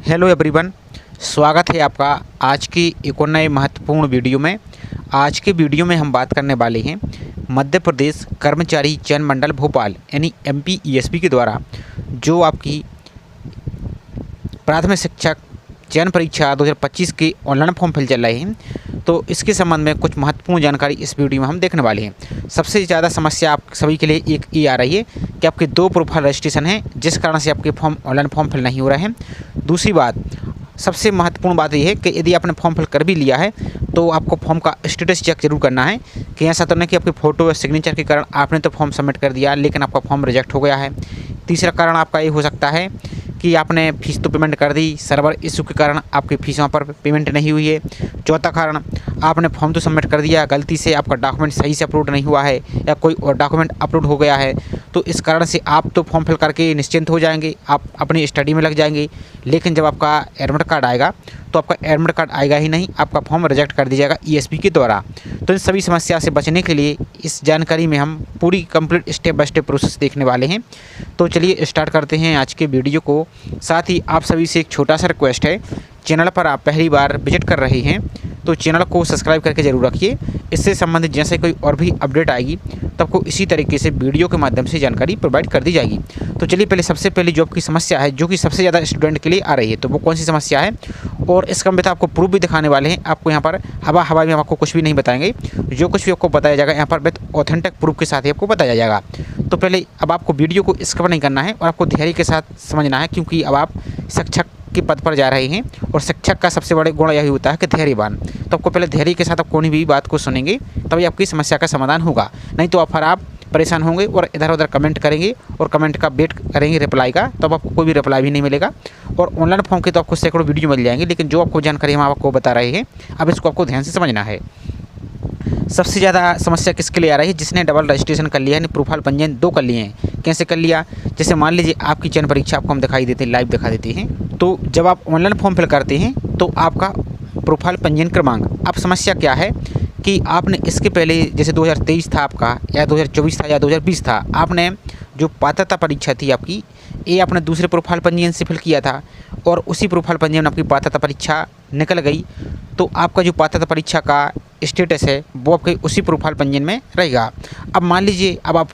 Hello everyone, स्वागत है आपका आज की एक और नए महत्वपूर्ण वीडियो में। आज के वीडियो में हम बात करने वाले हैं मध्य प्रदेश कर्मचारी चयन मंडल भोपाल यानी MPESB के द्वारा जो आपकी प्राथमिक शिक्षक चयन परीक्षा 2025 के ऑनलाइन फॉर्म फिल चल रहे हैं, तो इसके संबंध में कुछ महत्वपूर्ण जानकारी इस वीडियो में हम देखने वाले हैं। सबसे ज़्यादा समस्या आप सभी के लिए एक ये आ रही है कि आपके 2 प्रोफाइल रजिस्ट्रेशन हैं, जिस कारण से आपके ऑनलाइन फॉर्म फिल नहीं हो रहे हैं। दूसरी बात, सबसे महत्वपूर्ण बात यह है कि यदि आपने फॉर्म फिल कर भी लिया है तो आपको फॉर्म का स्टेटस चेक जरूर करना है कि ऐसा तो नहीं कि आपकी फ़ोटो या सिग्नेचर के कारण आपने तो फॉर्म सबमिट कर दिया लेकिन आपका फॉर्म रिजेक्ट हो गया है। तीसरा कारण आपका ये हो सकता है कि आपने फ़ीस तो पेमेंट कर दी, सर्वर इशू के कारण आपकी फ़ीस वहाँ पर पेमेंट नहीं हुई है। चौथा कारण, आपने फॉर्म तो सबमिट कर दिया, गलती से आपका डॉक्यूमेंट सही से अपलोड नहीं हुआ है या कोई और डॉक्यूमेंट अपलोड हो गया है, तो इस कारण से आप तो फॉर्म फिल करके निश्चिंत हो जाएंगे, आप अपनी स्टडी में लग जाएंगे, लेकिन जब आपका एडमिट कार्ड आएगा तो आपका एडमिट कार्ड आएगा ही नहीं, आपका फॉर्म रिजेक्ट कर दिया जाएगा ESB के द्वारा। तो इन सभी समस्या से बचने के लिए इस जानकारी में हम पूरी complete step by step process देखने वाले हैं। तो चलिए स्टार्ट करते हैं आज के वीडियो को। साथ ही आप सभी से एक छोटा सा रिक्वेस्ट है, चैनल पर आप पहली बार विजिट कर रहे हैं तो चैनल को सब्सक्राइब करके ज़रूर रखिए। इससे संबंधित जैसे कोई और भी अपडेट आएगी तो आपको इसी तरीके से वीडियो के माध्यम से जानकारी प्रोवाइड कर दी जाएगी। तो चलिए पहले सबसे पहली जो आपकी समस्या है, जो कि सबसे ज़्यादा स्टूडेंट के लिए आ रही है, तो वो कौन सी समस्या है और इसका हम आपको प्रूफ भी दिखाने वाले हैं। आपको यहाँ पर हवा में आपको कुछ भी नहीं बताएंगे, जो कुछ भी आपको बताया जाएगा यहाँ पर विद ऑथेंटिक प्रूफ के साथ ही आपको बताया जाएगा। तो पहले अब आपको वीडियो को स्किप नहीं करना है और आपको धैर्य के साथ समझना है, क्योंकि अब आप शिक्षक के पद पर जा रहे हैं और शिक्षक का सबसे बड़े गुण यही होता है कि धैर्यवान। तो आपको पहले धैर्य के साथ आप कोई भी बात को सुनेंगे तभी आपकी समस्या का समाधान होगा, नहीं तो फिर आप परेशान होंगे और इधर उधर कमेंट करेंगे और कमेंट का वेट करेंगे रिप्लाई का, तब आपको कोई भी रिप्लाई भी नहीं मिलेगा। और ऑनलाइन फॉर्म के तो आपको सैकड़ों वीडियो मिल जाएंगे, लेकिन जो आपको जानकारी हम आपको बता रहे हैं अब इसको आपको ध्यान से समझना है। सबसे ज़्यादा समस्या किसके लिए आ रही है? जिसने डबल रजिस्ट्रेशन कर लिया है, यानी प्रोफाइल पंजीयन 2 कर लिए हैं। कैसे कर लिया? जैसे मान लीजिए आपकी चयन परीक्षा आपको हम दिखाई देते हैं, लाइव दिखा देते हैं। तो जब आप ऑनलाइन फॉर्म फिल करते हैं तो आपका प्रोफाइल पंजीयन क्रमांक, अब समस्या क्या है कि आपने इसके पहले जैसे 2023 था आपका या 2024 था या 2020 था, आपने जो पात्रता परीक्षा थी आपकी, ये आपने दूसरे प्रोफाइल पंजीयन से फिल किया था और उसी प्रोफाइल पंजीयन में आपकी पात्रता परीक्षा निकल गई, तो आपका जो पात्रता परीक्षा का स्टेटस है वो आपके उसी प्रोफाइल पंजीयन में रहेगा। अब मान लीजिए अब आप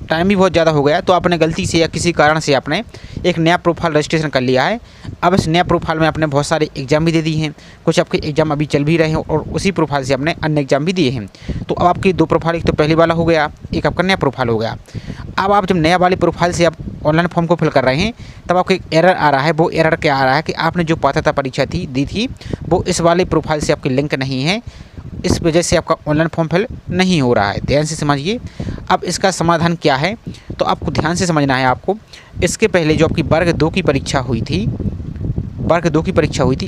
टाइम भी बहुत ज़्यादा हो गया तो आपने गलती से या किसी कारण से आपने एक नया प्रोफाइल रजिस्ट्रेशन कर लिया है। अब इस नया प्रोफाइल में आपने बहुत सारे एग्ज़ाम भी दे दिए हैं, कुछ आपके एग्ज़ाम अभी चल भी रहे हैं और उसी प्रोफाइल से आपने अन्य एग्ज़ाम भी दिए हैं। तो अब आपकी 2 प्रोफाइल, एक तो पहले वाला हो गया, एक आपका नया प्रोफाइल हो गया। अब आप जब नया वाले प्रोफाइल से आप ऑनलाइन फॉर्म को फिल कर रहे हैं तब आपको एक एरर आ रहा है। वो एरर क्या आ रहा है कि आपने जो पात्रता परीक्षा दी थी वो इस वाले प्रोफाइल से आपकी लिंक नहीं है, इस वजह से आपका ऑनलाइन फॉर्म फिल नहीं हो रहा है। ध्यान से समझिए। अब इसका समाधान क्या है, तो आपको ध्यान से समझना है। आपको इसके पहले जो आपकी वर्ग 2 की परीक्षा हुई थी,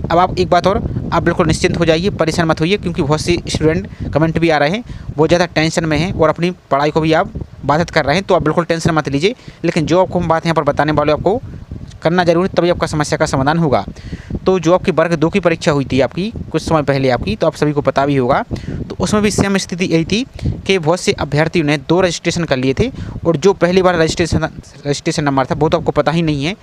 अब आप एक बात और, आप बिल्कुल निश्चिंत हो जाइए, परेशान मत होइए, क्योंकि बहुत से स्टूडेंट कमेंट भी आ रहे हैं, बहुत ज़्यादा टेंशन में हैं और अपनी पढ़ाई को भी आप बाधित कर रहे हैं, तो आप बिल्कुल टेंशन मत लीजिए। लेकिन जो आपको हम बात यहाँ पर बताने वाले आपको करना जरूरी, तभी आपका समस्या का समाधान होगा। तो जो आपकी वर्ग 2 की परीक्षा हुई थी आपकी कुछ समय पहले आपकी, तो आप सभी को पता भी होगा, तो उसमें भी सेम स्थिति यही थी कि बहुत से अभ्यर्थियों ने 2 रजिस्ट्रेशन कर लिए थे और जो पहली बार रजिस्ट्रेशन नंबर था वो तो आपको पता ही नहीं है,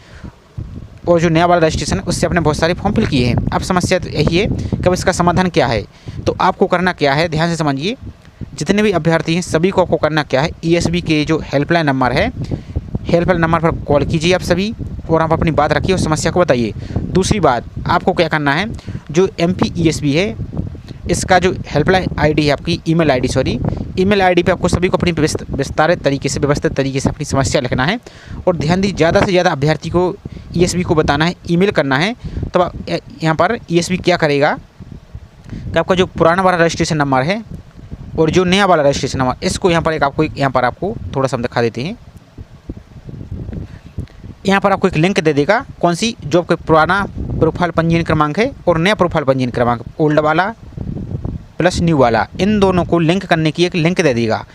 और जो नया वाला रजिस्ट्रेशन है उससे आपने बहुत सारे फॉर्म फिल किए हैं। अब समस्या तो यही है कि अब इसका समाधान क्या है। तो आपको करना क्या है, ध्यान से समझिए। जितने भी अभ्यर्थी हैं सभी को आपको करना क्या है, ESB के जो हेल्पलाइन नंबर है, हेल्पलाइन नंबर पर कॉल कीजिए आप सभी और आप अपनी बात रखिए और समस्या को बताइए। दूसरी बात, आपको क्या करना है, जो MPESB है इसका जो हेल्पलाइन ID है आपकी, ईमेल ID पे आपको सभी को अपनी व्यवस्थित तरीके से अपनी समस्या लिखना है। और ध्यान दीजिए, ज़्यादा से ज़्यादा अभ्यर्थी को ESB को बताना है, ईमेल करना है। तब यहाँ पर ESB क्या करेगा कि आपका जो पुराना वाला रजिस्ट्रेशन नंबर है और जो नया वाला रजिस्ट्रेशन नंबर, इसको यहाँ पर आपको थोड़ा सा हम दिखा देते हैं। यहाँ पर आपको एक लिंक दे देगा, कौन सी, जो आपका पुराना प्रोफाइल पंजीयन क्रमांक है और नया प्रोफाइल पंजीयन क्रमांक, ओल्ड वाला प्लस न्यू वाला, इन दोनों को लिंक करने की एक लिंक दे देगा।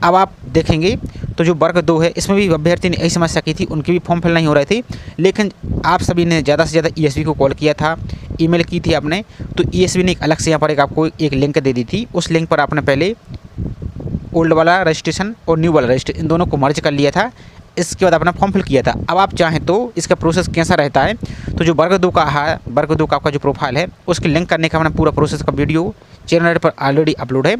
अब आप देखेंगे तो जो वर्ग 2 है इसमें भी अभ्यर्थी ने यही समस्या की थी, उनके भी फॉर्म फिल नहीं हो रहे थे, लेकिन आप सभी ने ज़्यादा से ज़्यादा ESB को कॉल किया था, ईमेल की थी आपने, तो ESB ने एक अलग से यहाँ पर आपको एक लिंक दे दी थी। उस लिंक पर आपने पहले ओल्ड वाला रजिस्ट्रेशन और न्यू वाला रजिस्ट्रेशन इन दोनों को मर्ज कर लिया था। इसके बाद अपना फॉर्म फिल किया था। अब आप चाहें तो इसका प्रोसेस कैसा रहता है, तो जो वर्ग 2 का है, वर्ग 2 का आपका जो प्रोफाइल है उसकी लिंक करने का हमने पूरा प्रोसेस का वीडियो चैनल पर ऑलरेडी अपलोड है।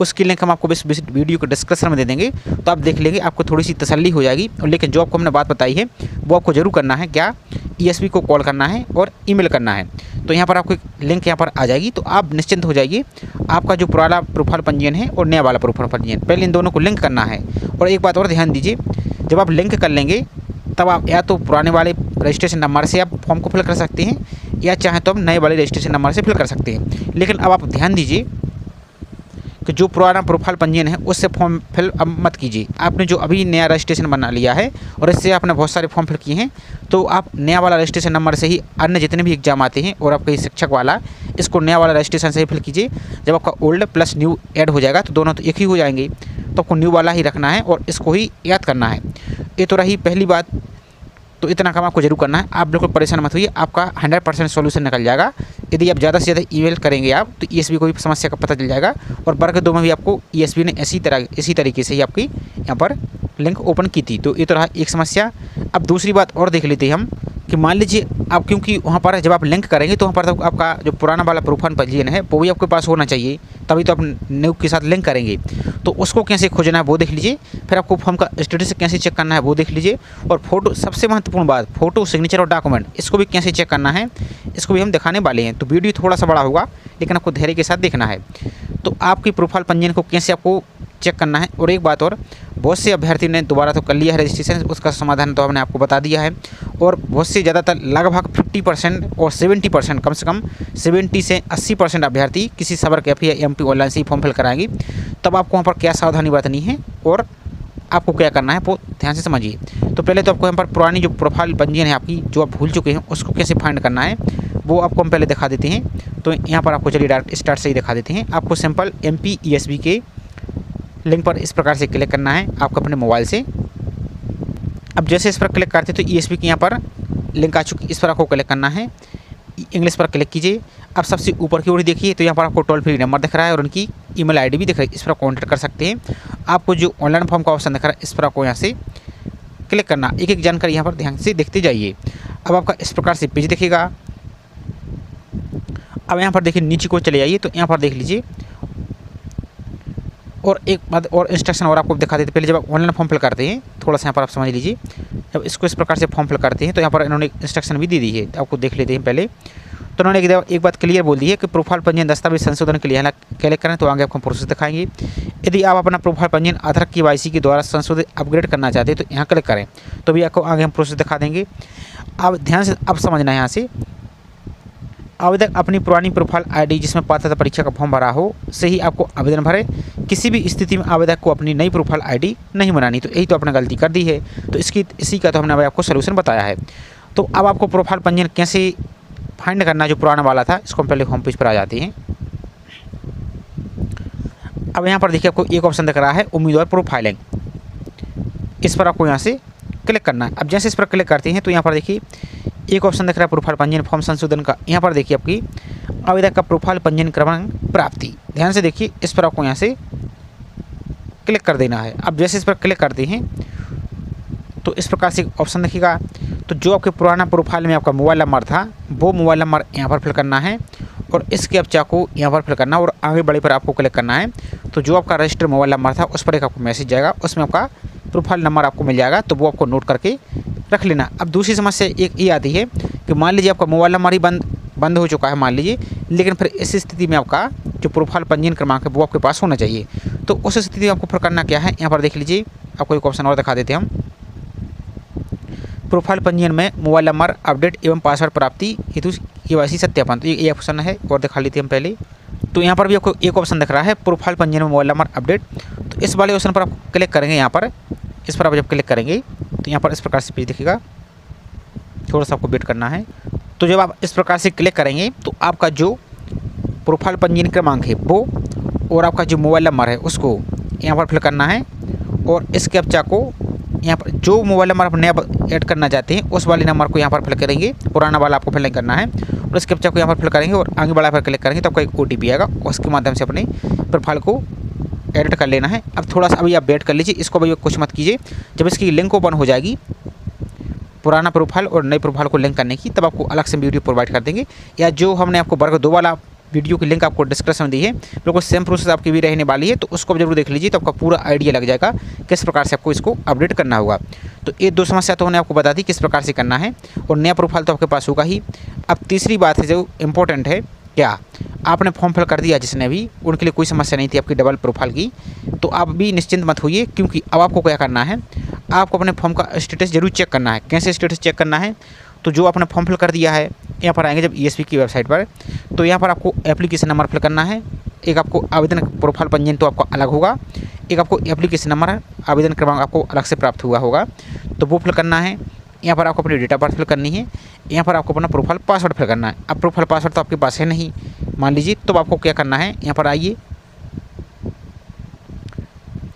उसकी लिंक हम आपको इस वीडियो के डिस्क्रिप्शन में दे देंगे, तो आप देख लेंगे, आपको थोड़ी सी तसल्ली हो जाएगी। और लेकिन जो आपको हमने बात बताई है वो आपको जरूर करना है, क्या ESP को कॉल करना है और ईमेल करना है। तो यहाँ पर आपको एक लिंक यहाँ पर आ जाएगी, तो आप निश्चिंत हो जाइए। आपका जो पुराना प्रोफाइल पंजीयन है और नया वाला प्रोफाइल पंजीयन, पहले इन दोनों को लिंक करना है। और एक बात और ध्यान दीजिए, जब आप लिंक कर लेंगे तब आप या तो पुराने वाले रजिस्ट्रेशन नंबर से आप फॉर्म को फिल कर सकते हैं, या चाहे तो आप नए वाले रजिस्ट्रेशन नंबर से फिल कर सकते हैं। लेकिन अब आप ध्यान दीजिए कि जो पुराना प्रोफाइल पंजीयन है उससे फॉर्म फिल अब मत कीजिए। आपने जो अभी नया रजिस्ट्रेशन बना लिया है और इससे आपने बहुत सारे फॉर्म फिल किए हैं, तो आप नया वाला रजिस्ट्रेशन नंबर से ही अन्य जितने भी एग्जाम आते हैं और आपका शिक्षक वाला, इसको नया वाला रजिस्ट्रेशन से ही फिल कीजिए। जब आपका ओल्ड प्लस न्यू ऐड हो जाएगा तो दोनों तो एक ही हो जाएंगे, तो आपको न्यू वाला ही रखना है और इसको ही याद करना है। ये तो रही पहली बात। तो इतना काम आपको जरूर करना है, आप बिल्कुल परेशान मत होइए, आपका 100% सॉल्यूशन निकल जाएगा। यदि आप ज़्यादा से ज़्यादा ईमेल करेंगे आप, तो ESP को भी समस्या का पता चल जाएगा। और वर्ग 2 में भी आपको ESP ने इसी तरीके से ही आपकी यहाँ पर लिंक ओपन की थी। तो ये तो रहा एक समस्या। अब दूसरी बात और देख लेते हैं हम कि मान लीजिए आप, क्योंकि वहाँ पर जब आप लिंक करेंगे तो वहाँ पर तो आपका जो पुराना वाला प्रोफाइल पंजीयन है वो भी आपके पास होना चाहिए, तभी तो आप न्यू के साथ लिंक करेंगे। तो उसको कैसे खोजना है वो देख लीजिए, फिर आपको फॉर्म का स्टेटस कैसे चेक करना है वो देख लीजिए। और फोटो, सबसे महत्वपूर्ण बात, फोटो, सिग्नेचर और डॉक्यूमेंट, इसको भी कैसे चेक करना है इसको भी हम दिखाने वाले हैं। तो वीडियो थोड़ा सा बड़ा होगा लेकिन आपको धैर्य के साथ देखना है। तो आपकी प्रोफाइल पंजीयन को कैसे आपको चेक करना है। और एक बात और, बहुत से अभ्यर्थी ने दोबारा तो कर लिया है रजिस्ट्रेशन, उसका समाधान तो हमने आपको बता दिया है। और बहुत से ज़्यादातर लगभग 50% और 70%, कम से कम 70 से 80% अभ्यर्थी किसी सबर कैफे या MP ऑनलाइन से ही फॉर्म फिल कराएंगे। तब आपको वहाँ पर क्या सावधानी बरतनी है और आपको क्या करना है वो ध्यान से समझिए। तो पहले तो आपको यहाँ पर पुरानी जो प्रोफाइल पंजीयन है आपकी, जो आप भूल चुके हैं, उसको कैसे फाइंड करना है वो आपको हम पहले दिखा देते हैं। तो यहाँ पर आपको चलिए डायरेक्ट स्टार्ट से ही दिखा देते हैं। आपको सिंपल MP ESP के लिंक पर इस प्रकार से क्लिक करना है आपको अपने मोबाइल से। अब जैसे इस पर क्लिक करते तो ESP की यहाँ पर लिंक आ चुकी, इस पर आपको क्लिक करना है, इंग्लिश पर क्लिक कीजिए। अब सबसे ऊपर की ओर देखिए तो यहाँ पर आपको टोल फ्री नंबर दिख रहा है और उनकी ईमेल ID भी दिख रही है, इस पर कॉन्टैक्ट कर सकते हैं। आपको जो ऑनलाइन फॉर्म का ऑप्शन दिख रहा है इस पर आपको यहाँ से क्लिक करना, एक एक जानकारी यहाँ पर ध्यान से देखते जाइए। अब आपका इस प्रकार से पेज दिखेगा। अब यहाँ पर देखिए नीचे को चले जाइए, तो यहाँ पर देख लीजिए। और एक बात और इंस्ट्रक्शन और आपको दिखा देते, पहले जब आप ऑनलाइन फॉर्म फिल करते हैं, थोड़ा सा यहाँ पर आप समझ लीजिए। जब इसको इस प्रकार से फॉर्म फिल करते हैं तो यहाँ पर इन्होंने इंस्ट्रक्शन भी दे दी है, आपको देख लेते हैं पहले। तो उन्होंने एक बात क्लियर बोल दी है कि प्रोफाइल पंजीयन दस्तावेज संशोधन के लिए क्लिक करें तो आगे आपको प्रोसेस दिखाएंगे। यदि आप अपना प्रोफाइल पंजीयन आधार KYC के द्वारा संशोधित अपग्रेड करना चाहते हैं तो यहाँ क्लिक करें, तो भी आपको आगे हम प्रोसेस दिखा देंगे। अब ध्यान से अब समझना है यहाँ से, आवेदक अपनी पुरानी प्रोफाइल ID जिसमें पात्रता परीक्षा का फॉर्म भरा हो से ही आपको आवेदन भरे। किसी भी स्थिति में आवेदक को अपनी नई प्रोफाइल ID नहीं बनानी। तो यही तो आपने गलती कर दी है, तो इसी का तो हमने अभी आपको सोल्यूशन बताया है। तो अब आपको प्रोफाइल पंजीयन कैसे फाइंड करना जो पुराना वाला था, इसको हम पहले होम पेज पर आ जाते हैं। अब यहाँ पर देखिए आपको एक ऑप्शन दिख रहा है उम्मीदवार प्रोफाइलिंग, इस पर आपको यहाँ से क्लिक करना है। अब जैसे इस पर क्लिक करते हैं तो यहाँ पर देखिए एक ऑप्शन दिख रहा है प्रोफाइल पंजीयन फॉर्म संशोधन का। यहाँ पर देखिए आपकी आवेदक का प्रोफाइल पंजीयन क्रमांक प्राप्ति, ध्यान से देखिए, इस पर आपको यहाँ से क्लिक कर देना है। अब जैसे इस पर क्लिक करते हैं तो इस प्रकार से ऑप्शन दिखेगा। तो जो आपके पुराना प्रोफाइल में आपका मोबाइल नंबर था वो मोबाइल नंबर यहाँ पर फिल करना है और इसके कैप्चा को यहाँ पर फिल करना और आगे बढ़े पर आपको क्लिक करना है। तो जो आपका रजिस्टर्ड मोबाइल नंबर था उस पर एक आपको मैसेज जाएगा, उसमें आपका प्रोफाइल नंबर आपको मिल जाएगा, तो वो आपको नोट करके रख लेना। अब दूसरी समस्या एक ये आती है कि मान लीजिए आपका मोबाइल नंबर ही बंद हो चुका है मान लीजिए, लेकिन फिर इस स्थिति में आपका जो प्रोफाइल पंजीयन क्रमांक है वो आपके पास होना चाहिए। तो उस स्थिति में आपको फिर करना क्या है, यहाँ पर देख लीजिए, आपको एक ऑप्शन और दिखा देते हैं हम। प्रोफाइल पंजीयन में मोबाइल नंबर अपडेट एवं पासवर्ड प्राप्ति हेतु KYC सत्यापन, तो ये ऑप्शन है और दिखा लेते हैं हम पहले। तो यहाँ पर भी आपको एक ऑप्शन दिख रहा है प्रोफाइल पंजीयन में मोबाइल नंबर अपडेट, तो इस वाले ऑप्शन पर आप क्लिक करेंगे। यहाँ पर इस पर आप जब क्लिक करेंगे तो यहाँ पर इस प्रकार से पेज दिखेगा, थोड़ा सा आपको वेट करना है। तो जब आप इस प्रकार से क्लिक करेंगे तो आपका जो प्रोफाइल पंजीयन क्रमांक है वो और आपका जो मोबाइल नंबर है उसको यहाँ पर फिल करना है और इस कैप्चा को यहाँ पर जो मोबाइल नंबर आप नया ऐड करना चाहते हैं उस वाले नंबर को यहाँ पर फिल करेंगे, पुराना वाला आपको फिल नहीं करना है, और इस कैप्चा को यहाँ पर फिल करेंगे और आगे बढ़ा पर क्लिक करेंगे तो आपका एक OTP आएगा, उसके माध्यम से अपने प्रोफाइल को एडिट कर लेना है। अब थोड़ा सा अभी आप वेट कर लीजिए, इसको अभी कुछ मत कीजिए। जब इसकी लिंक ओपन हो जाएगी पुराना प्रोफाइल और नए प्रोफाइल को लिंक करने की, तब आपको अलग से वीडियो प्रोवाइड कर देंगे। या जो हमने आपको वर्ग 2 वाला वीडियो की लिंक आपको डिस्क्रिप्शन में दी है, बिल्कुल सेम प्रोसेस आपकी भी रहने वाली है, तो उसको जरूर देख लीजिए, तो आपका पूरा आइडिया लग जाएगा किस प्रकार से आपको इसको अपडेट करना होगा। तो ये 2 समस्या तो हमने आपको बता दी किस प्रकार से करना है, और नया प्रोफाइल तो आपके पास होगा ही। अब तीसरी बात है जो इम्पोर्टेंट है, क्या आपने फॉर्म फिल कर दिया जिसने भी, उनके लिए कोई समस्या नहीं थी आपकी डबल प्रोफाइल की, तो आप भी निश्चिंत मत होइए, क्योंकि अब आपको क्या करना है, आपको अपने फॉर्म का स्टेटस जरूर चेक करना है। कैसे स्टेटस चेक करना है, तो जो आपने फॉर्म फिल कर दिया है, यहाँ पर आएंगे जब ESP की वेबसाइट पर, तो यहाँ पर आपको एप्लीकेशन नंबर फिल करना है। एक आपको आवेदन प्रोफाइल पंजीयन तो आपका अलग होगा, एक आपको एप्लीकेशन नंबर आवेदन क्रमांक आपको अलग से प्राप्त हुआ होगा, तो वो फिल करना है। यहाँ पर आपको अपनी डेट ऑफ बर्थ फिल करनी है। यहाँ पर आपको अपना प्रोफाइल पासवर्ड फिल करना है। अब प्रोफाइल पासवर्ड तो आपके पास है नहीं मान लीजिए, तो आपको क्या करना है, यहाँ पर आइए,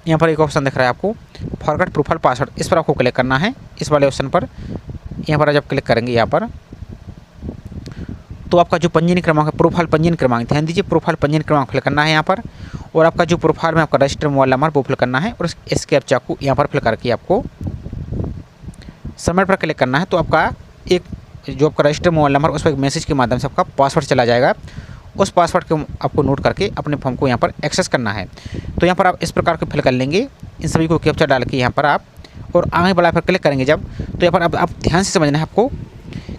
यहाँ पर एक ऑप्शन दिख रहा है आपको फॉरगेट प्रोफाइल पासवर्ड, इस पर आपको क्लिक करना है, इस वाले ऑप्शन पर। यहाँ पर जब क्लिक करेंगे यहाँ पर, तो आपका जो पंजीयन क्रमांक है, प्रोफाइल पंजीयन क्रमांक, ध्यान दीजिए, प्रोफाइल पंजीयन क्रमांक फिल करना है यहाँ पर, और आपका जो प्रोफाइल में आपका रजिस्टर मोबाइल नंबर वो फिल करना है, और इस कैप्चा को यहाँ पर फिल करके आपको सबमिट पर क्लिक करना है। तो आपका एक जो आपका रजिस्टर मोबाइल नंबर, उस पर एक मैसेज के माध्यम से आपका पासवर्ड चला जाएगा। उस पासवर्ड को आपको नोट करके अपने फॉर्म को यहाँ पर एक्सेस करना है। तो यहाँ पर आप इस प्रकार के फिल कर लेंगे, इन सभी को कैप्चा डाल के यहाँ पर आप, और आगे बढ़ा पर क्लिक करेंगे जब, तो यहाँ पर अब आप ध्यान से समझना है आपको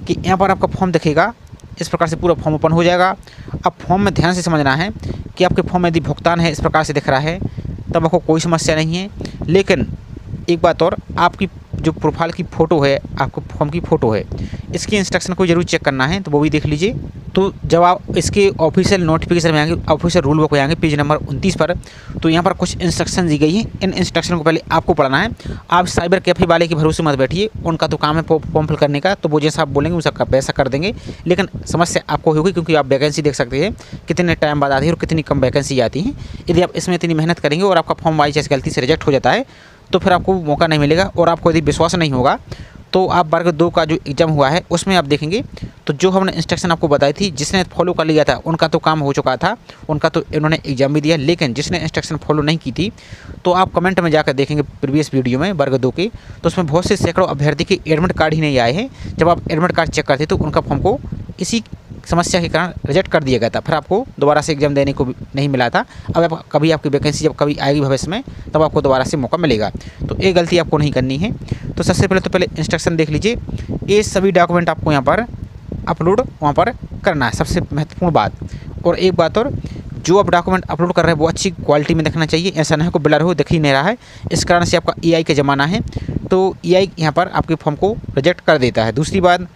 कि यहाँ पर आपका फॉर्म दिखेगा, इस प्रकार से पूरा फॉर्म ओपन हो जाएगा। अब फॉर्म में ध्यान से समझना है कि आपके फॉर्म में यदि भुगतान है, इस प्रकार से दिख रहा है, तब आपको कोई समस्या नहीं है। लेकिन एक बात और, आपकी जो प्रोफाइल की फ़ोटो है, आपको फॉर्म की फ़ोटो है, इसकी इंस्ट्रक्शन को जरूर चेक करना है, तो वो भी देख लीजिए। तो जब आप इसके ऑफिशियल नोटिफिकेशन में आएंगे, ऑफिशियल रूल बुक में आएंगे पेज नंबर 29 पर, तो यहाँ पर कुछ इंस्ट्रक्शन दी गई हैं। इन इंस्ट्रक्शन को पहले आपको पढ़ना है। आप साइबर कैफ़े वाले के भरोसे मत बैठिए, उनका तो काम है फॉर्म फिल करने का, तो वो जैसा आप बोलेंगे उसका पैसा कर देंगे, लेकिन समस्या आपको होगी, क्योंकि आप वैकेंसी देख सकते हैं कितने टाइम बाद आती है और कितनी कम वैकेंसी आती है। यदि आप इसमें इतनी मेहनत करेंगे और आपका फॉर्म बाई चांस गलती से रिजेक्ट हो जाता है, तो फिर आपको मौका नहीं मिलेगा, और आपको यदि विश्वास नहीं होगा, तो आप वर्ग 2 का जो एग्ज़ाम हुआ है उसमें आप देखेंगे, तो जो हमने इंस्ट्रक्शन आपको बताई थी, जिसने फॉलो कर लिया था उनका तो काम हो चुका था, उनका तो इन्होंने एग्ज़ाम भी दिया। लेकिन जिसने इंस्ट्रक्शन फॉलो नहीं की थी, तो आप कमेंट में जाकर देखेंगे प्रीवियस वीडियो में वर्ग 2 के, तो उसमें बहुत से सैकड़ों अभ्यर्थी के एडमिट कार्ड ही नहीं आए हैं। जब आप एडमिट कार्ड चेक करते तो उनका फॉर्म को इसी समस्या के कारण रिजेक्ट कर दिया गया था, फिर आपको दोबारा से एग्जाम देने को नहीं मिला था। अब आप कभी आपकी वैकेंसी जब कभी आएगी भविष्य में, तब आपको दोबारा से मौका मिलेगा। तो ये गलती आपको नहीं करनी है। तो सबसे पहले इंस्ट्रक्शन देख लीजिए, ये सभी डॉक्यूमेंट आपको यहाँ पर अपलोड वहाँ पर करना है, सबसे महत्वपूर्ण बात। और एक बात और, जो आप डॉक्यूमेंट अपलोड कर रहे हैं वो अच्छी क्वालिटी में दिखना चाहिए, ऐसा नहीं को ब्लर हो, दिख ही नहीं रहा है। इस कारण से आपका AI का ज़माना है, तो AI यहाँ पर आपके फॉर्म को रिजेक्ट कर देता है। दूसरी बात,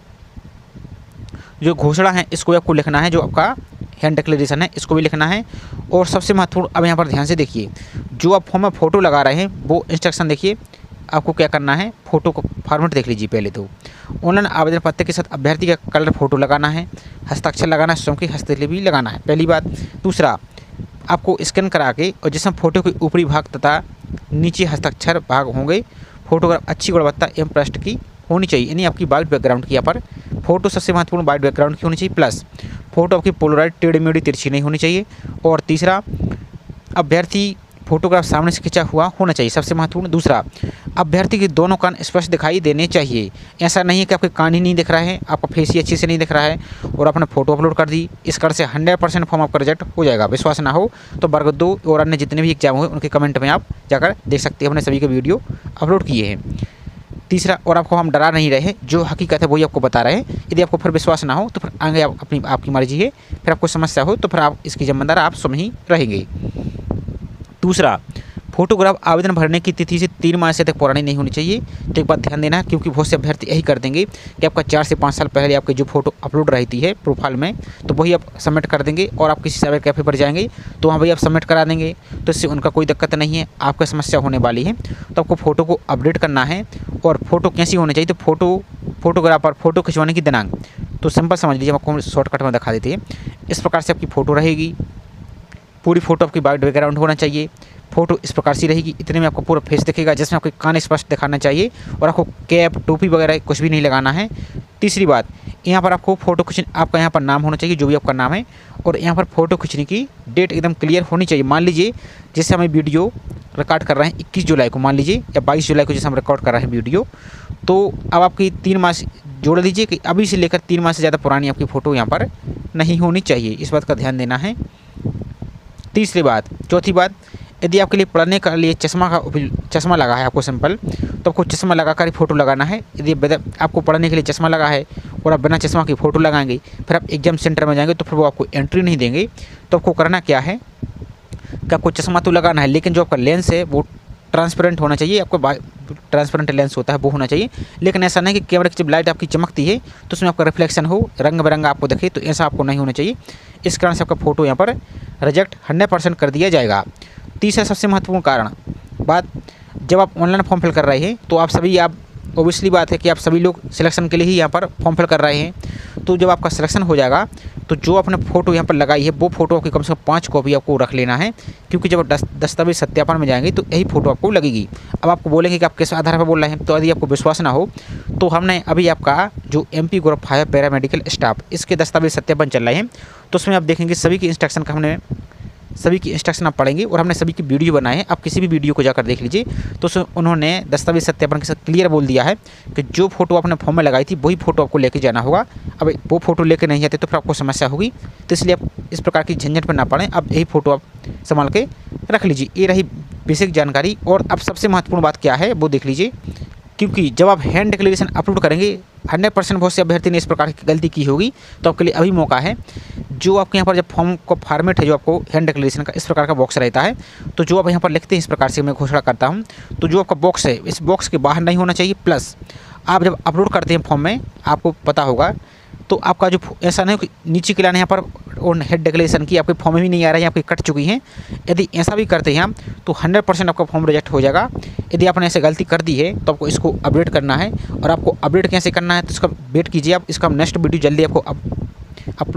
जो घोषणा है इसको आपको लिखना है, जो आपका हैंड डिक्लेरेशन है इसको भी लिखना है। और सबसे महत्वपूर्ण, अब यहाँ पर ध्यान से देखिए, जो आप फॉर्म में फ़ोटो लगा रहे हैं वो इंस्ट्रक्शन देखिए, आपको क्या करना है, फ़ोटो को फॉर्मेट देख लीजिए पहले। तो ऑनलाइन आवेदन पत्र के साथ अभ्यर्थी का कलर फ़ोटो लगाना है, हस्ताक्षर लगाना है, स्वयं की हस्तलिपि भी लगाना है, पहली बात। दूसरा, आपको स्कैन करा के, और जिसमें फ़ोटो के ऊपरी भाग तथा नीचे हस्ताक्षर भाग होंगे, फोटोग्राफ अच्छी गुणवत्ता एवं पृष्ठ की होनी चाहिए, यानी आपकी वाइट बैकग्राउंड की। यहाँ पर फोटो सबसे महत्वपूर्ण वाइट बैकग्राउंड की होनी चाहिए, प्लस फोटो आपकी पोलराइड टेढ़ी मेढ़ी तिरछी नहीं होनी चाहिए। और तीसरा, अभ्यर्थी फोटोग्राफ सामने से खिंचा हुआ होना चाहिए, सबसे महत्वपूर्ण। दूसरा, अभ्यर्थी के दोनों कान स्पष्ट दिखाई देने चाहिए, ऐसा नहीं है कि आपके कान ही नहीं दिख रहा है, आपका फेस ही अच्छे से नहीं दिख रहा है और आपने फ़ोटो अपलोड कर दी, इस कारण से 100% फॉर्म आपका रिजेक्ट हो जाएगा। विश्वास ना हो तो वर्ग 2 और अन्य जितने भी एग्जाम हुए उनके कमेंट में आप जाकर देख सकते हैं, हमने सभी के वीडियो अपलोड किए हैं। तीसरा, और आपको हम डरा नहीं रहे, जो हकीकत है वही आपको बता रहे हैं। यदि आपको फिर विश्वास ना हो तो फिर आगे आपकी मर्जी है, फिर आपको समस्या हो तो फिर आप इसकी जिम्मेदार आप स्वयं ही रहेंगे। दूसरा, फोटोग्राफ आवेदन भरने की तिथि से 3 माह से तक पुरानी नहीं होनी चाहिए। तो एक बात ध्यान देना है, क्योंकि बहुत से अभ्यर्थी यही कर देंगे कि आपका 4 से 5 साल पहले आपकी जो फोटो अपलोड रहती है प्रोफाइल में, तो वही आप सबमिट कर देंगे और आप किसी साइबर कैफ़े पर जाएंगे तो वहाँ वही आप सबमिट करा देंगे, तो इससे उनका कोई दिक्कत नहीं है, आपका समस्या होने वाली है। तो आपको फ़ोटो को अपडेट करना है। और फोटो कैसी होनी चाहिए, तो फोटोग्राफर फ़ोटो खिंचवाने की दिनांक तो सिंपल समझ लीजिए, आपको शॉर्टकट में दिखा देते हैं। इस प्रकार से आपकी फ़ोटो रहेगी, पूरी फ़ोटो आपकी वाइट बैकग्राउंड होना चाहिए, फ़ोटो इस प्रकार से रहेगी, इतने में आपको पूरा फेस दिखेगा, जिसमें आपके कान स्पष्ट दिखाना चाहिए और आपको कैप टोपी वगैरह कुछ भी नहीं लगाना है। तीसरी बात, यहाँ पर आपको फ़ोटो खींचने, आपका यहाँ पर नाम होना चाहिए जो भी आपका नाम है, और यहाँ पर फ़ोटो खींचने की डेट एकदम क्लियर होनी चाहिए। मान लीजिए जैसे हमें वीडियो रिकॉर्ड कर रहे हैं 21 जुलाई को मान लीजिए, या 22 जुलाई को जैसे हम रिकॉर्ड कर रहे हैं वीडियो, तो अब आपकी 3 माह जोड़ लीजिए कि अभी से लेकर 3 माह से ज़्यादा पुरानी आपकी फ़ोटो यहाँ पर नहीं होनी चाहिए। इस बात का ध्यान देना है। चौथी बात, यदि आपके लिए पढ़ने के लिए चश्मा लगा है आपको सिंपल, तो आपको चश्मा लगाकर ही फ़ोटो लगाना है। यदि आपको पढ़ने के लिए चश्मा लगा है और आप बिना चश्मा की फ़ोटो लगाएंगे, फिर आप एग्जाम सेंटर में जाएंगे तो फिर वो आपको एंट्री नहीं देंगे। तो आपको करना क्या है कि आपको चश्मा तो लगाना है, लेकिन जो आपका लेंस है वो ट्रांसपेरेंट होना चाहिए। आपको ट्रांसपेरेंट लेंस होता है वो होना चाहिए, लेकिन ऐसा नहीं कि कैमरे की जब लाइट आपकी चमकती है तो उसमें आपका रिफ्लेक्शन हो, रंग बिरंगा आपको दिखे, तो ऐसा आपको नहीं होना चाहिए। इस कारण से आपका फ़ोटो यहाँ पर रिजेक्ट 100% कर दिया जाएगा। तीसरा सबसे महत्वपूर्ण बात, जब आप ऑनलाइन फॉर्म फिल कर रहे हैं तो आप ओबियसली बात है कि आप सभी लोग सिलेक्शन के लिए ही यहाँ पर फॉर्म फिल कर रहे हैं। तो जब आपका सिलेक्शन हो जाएगा तो जो आपने फ़ोटो यहाँ पर लगाई है वो फ़ोटो की कम से कम 5 कॉपी आपको रख लेना है, क्योंकि जब दस्तावेज सत्यापन में जाएंगे तो यही फ़ोटो आपको लगेगी। अब आपको बोलेंगे कि आप किस आधार पर बोल रहे हैं, तो यदि आपको विश्वास ना हो तो हमने अभी आपका जो MP ग्रुप 5 पैरामेडिकल स्टाफ, इसके दस्तावेज सत्यापन चल रहे हैं, तो उसमें आप देखेंगे सभी की इंस्ट्रक्शन आप पढ़ेंगे और हमने सभी की वीडियो बनाए हैं। आप किसी भी वीडियो को जाकर देख लीजिए, तो उसमें उन्होंने दस्तावेज सत्यापन के साथ क्लियर बोल दिया है कि जो फ़ोटो आपने फॉर्म में लगाई थी वही फ़ोटो आपको लेके जाना होगा। अब वो फ़ोटो लेके नहीं जाते तो फिर आपको समस्या होगी, तो इसलिए आप इस प्रकार की झंझट में ना पड़ें। अब यही फ़ोटो आप संभाल के रख लीजिए। ये रही बेसिक जानकारी। और अब सबसे महत्वपूर्ण बात क्या है वो देख लीजिए, क्योंकि जब आप हैंड डिक्लेरेशन अपलोड करेंगे 100% बहुत से अभ्यर्थी ने इस प्रकार की गलती की होगी, तो आपके लिए अभी मौका है। जो आपके यहाँ पर जब फॉर्म का फॉर्मेट है, जो आपको हैंड डिक्लेरेशन का इस प्रकार का बॉक्स रहता है, तो जो आप यहाँ पर लिखते हैं इस प्रकार से मैं घोषणा करता हूँ, तो जो आपका बॉक्स है इस बॉक्स के बाहर नहीं होना चाहिए। प्लस आप जब अपलोड करते हैं फॉर्म में, आपको पता होगा, तो आपका जो ऐसा नहीं कि नीचे के लाइन यहाँ पर और हेड डिक्लेरेशन की आपके फॉर्म में भी नहीं आ रहा है, आपकी कट चुकी हैं। यदि ऐसा भी करते हैं हम तो 100% आपका फॉर्म रिजेक्ट हो जाएगा। यदि आपने ऐसे गलती कर दी है तो आपको इसको अपडेट करना है, और आपको अपडेट कैसे करना है तो इसका वेट कीजिए आप। इसका नेक्स्ट वीडियो जल्दी आपको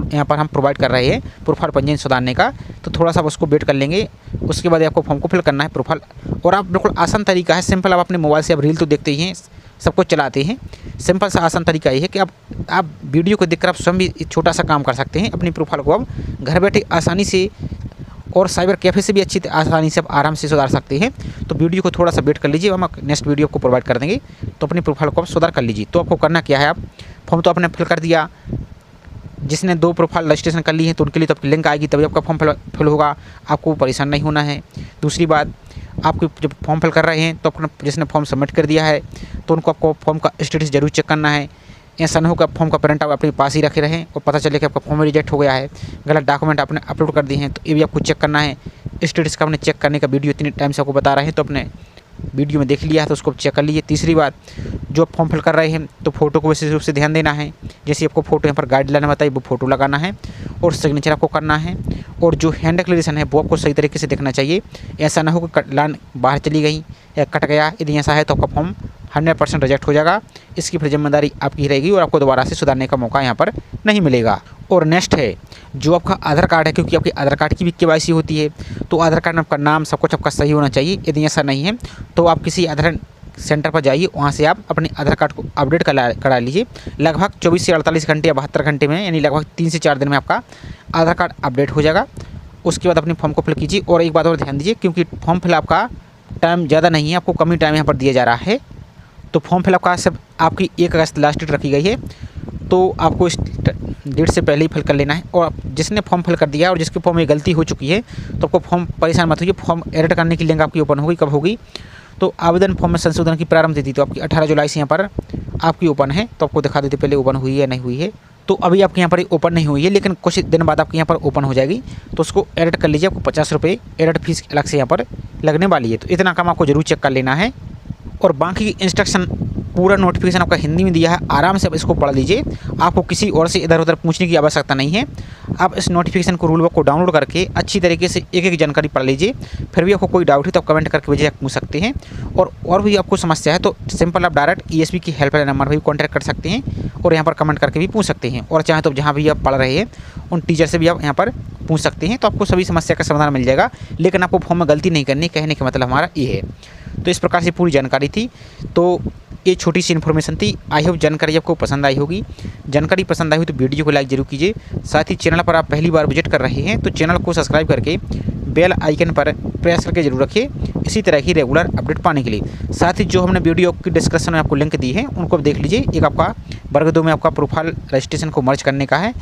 यहाँ पर हम प्रोवाइड कर रहे हैं प्रोफाइल पंजीयन सुधारने का, तो थोड़ा सा उसको वेट कर लेंगे। उसके बाद आपको फॉर्म को फिल करना है प्रोफाइल, और आप बिल्कुल आसान तरीका है, सिंपल। आप अपने मोबाइल से आप रील तो देखते ही हैं, सब कुछ चलाते हैं। सिंपल सा आसान तरीका ये है कि आप वीडियो को देखकर आप स्वयं भी छोटा सा काम कर सकते हैं। अपनी प्रोफाइल को आप घर बैठे आसानी से और साइबर कैफ़े से भी अच्छी आसानी से आप आराम से सुधार सकते हैं। तो वीडियो को थोड़ा सा वेट कर लीजिए, हम नेक्स्ट वीडियो आपको प्रोवाइड कर देंगे, तो अपनी प्रोफाइल को आप सुधार कर लीजिए। तो आपको करना क्या है, आप फॉर्म तो आपने फिल कर दिया, जिसने 2 प्रोफाइल रजिस्ट्रेशन कर ली है तो उनके लिए तो आपकी लिंक आएगी, तभी आपका फॉर्म फिल होगा। आपको परेशान नहीं होना है। दूसरी बात, आपको जब फॉर्म फिल कर रहे हैं तो अपना जिसने फॉर्म सबमिट कर दिया है तो उनको आपको फॉर्म का स्टेटस जरूर चेक करना है। ऐसा नहीं हो कि आप फॉर्म का प्रिंट आप अपने पास ही रखे रहें और पता चले कि आपका फॉर्म रिजेक्ट हो गया है, गलत डॉक्यूमेंट आपने अपलोड कर दिए हैं, तो ये भी आपको चेक करना है। स्टेटस का आपने चेक करने का वीडियो इतने टाइम से आपको बता रहे हैं, तो अपने वीडियो में देख लिया है तो उसको चेक कर लीजिए। तीसरी बात, जो आप फॉर्म फिल कर रहे हैं तो फ़ोटो को विशेष रूप से ध्यान देना है। जैसे आपको फ़ोटो यहाँ पर गाइडलाइन बताई वो फ़ोटो लगाना है और सिग्नेचर आपको करना है, और जो हैंड डिक्लेरेशन है वो आपको सही तरीके से देखना चाहिए। ऐसा ना हो कि लाइन बाहर चली गई या कट गया, यदि ऐसा है तो आपका फॉर्म 100% रिजेक्ट हो जाएगा। इसकी फिर जिम्मेदारी आपकी रहेगी और आपको दोबारा से सुधारने का मौका यहाँ पर नहीं मिलेगा। और नेक्स्ट है जो आपका आधार कार्ड है, क्योंकि आपके आधार कार्ड की भी KYC होती है, तो आधार कार्ड में आपका नाम सब कुछ आपका सही होना चाहिए। यदि ऐसा नहीं है तो आप किसी आधार सेंटर पर जाइए, वहाँ से आप अपने आधार कार्ड को अपडेट करा लीजिए। लगभग 24 से 48 घंटे या 72 घंटे में, यानी लगभग 3 से 4 दिन में आपका आधार कार्ड अपडेट हो जाएगा। उसके बाद अपने फॉर्म को फिल कीजिए। और एक बात और ध्यान दीजिए, क्योंकि फॉर्म फिल आपका टाइम ज़्यादा नहीं है, आपको कम ही टाइम यहाँ पर दिया जा रहा है, तो फॉर्म फिल आपका सब आपकी 1 अगस्त लास्ट डेट रखी गई है, तो आपको इस डेट से पहले ही फिल कर लेना है। और जिसने फॉर्म फिल कर दिया और जिसके फॉर्म में गलती हो चुकी है तो आपको फॉर्म परेशान मत होइए, फॉर्म एडिट करने की लिंक आपकी ओपन होगी। कब होगी, तो आवेदन फॉर्म में संशोधन की प्रारंभ तिथि तो आपकी 18 जुलाई से यहाँ पर आपकी ओपन है, तो आपको दिखा देते पहले ओपन हुई है या नहीं हुई है। तो अभी आपके यहाँ पर ओपन नहीं हुई है, लेकिन कुछ दिन बाद आपके यहाँ पर ओपन हो जाएगी, तो उसको एडिट कर लीजिए। आपको 50 रुपये एडिट फीस अलग से यहाँ पर लगने वाली है, तो इतना काम आपको जरूर चेक कर लेना है। और बाकी इंस्ट्रक्शन पूरा नोटिफिकेशन आपका हिंदी में दिया है, आराम से आप इसको पढ़ लीजिए। आपको किसी और से इधर उधर पूछने की आवश्यकता नहीं है। आप इस नोटिफिकेशन को, रूल बुक को डाउनलोड करके अच्छी तरीके से एक एक जानकारी पढ़ लीजिए। फिर भी आपको कोई डाउट है तो आप कमेंट करके मुझे पूछ सकते हैं। और भी आपको समस्या है तो सिंपल आप डायरेक्ट ESP की हेल्पलाइन नंबर पर भी कॉन्टैक्ट कर सकते हैं और यहाँ पर कमेंट करके भी पूछ सकते हैं। और चाहे तो जहाँ भी आप पढ़ रहे हैं उन टीचर से भी आप यहाँ पर पूछ सकते हैं, तो आपको सभी समस्या का समाधान मिल जाएगा। लेकिन आपको फॉर्म में गलती नहीं करनी, कहने का मतलब हमारा ये है। तो इस प्रकार से पूरी जानकारी थी। तो ये छोटी सी इन्फॉर्मेशन थी। आई होप जानकारी आपको पसंद आई होगी। जानकारी पसंद आई हो तो वीडियो को लाइक जरूर कीजिए। साथ ही चैनल पर आप पहली बार विजिट कर रहे हैं तो चैनल को सब्सक्राइब करके बेल आइकन पर प्रेस करके जरूर रखिए इसी तरह की रेगुलर अपडेट पाने के लिए। साथ ही जो हमने वीडियो की डिस्क्रिप्शन में आपको लिंक दी है उनको देख लीजिए। एक आपका वर्ग 2 में आपका प्रोफाइल रजिस्ट्रेशन को मर्ज करने का है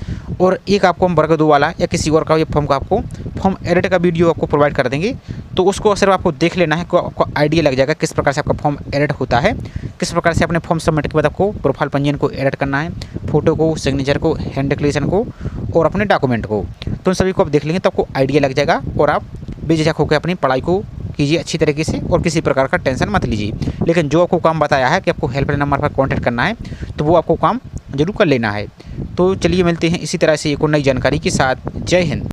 और एक आपको हम वर्ग 2 वाला या किसी और का ये फॉर्म का आपको फॉर्म एडिट का वीडियो आपको प्रोवाइड कर देंगे। तो उसको सिर्फ आपको देख लेना है, आपको आइडिया लग जाएगा किस प्रकार से आपका फॉर्म एडिट होता है, किस प्रकार से अपने फॉर्म सबमिट के बाद आपको प्रोफाइल पंजीयन को एडिट करना है, फोटो को, सिग्नेचर को, हैंड डिक्लेरेशन को और अपने डॉक्यूमेंट को। तो उन सभी को आप देख लेंगे तो आपको आइडिया लग जाएगा और आप बेझिझक होकर अपनी पढ़ाई को कीजिए अच्छी तरीके से और किसी प्रकार का टेंशन मत लीजिए। लेकिन जो आपको काम बताया है कि आपको हेल्पलाइन नंबर पर कांटेक्ट करना है तो वो आपको काम जरूर कर लेना है। तो चलिए मिलते हैं इसी तरह से एक और नई जानकारी के साथ। जय हिंद।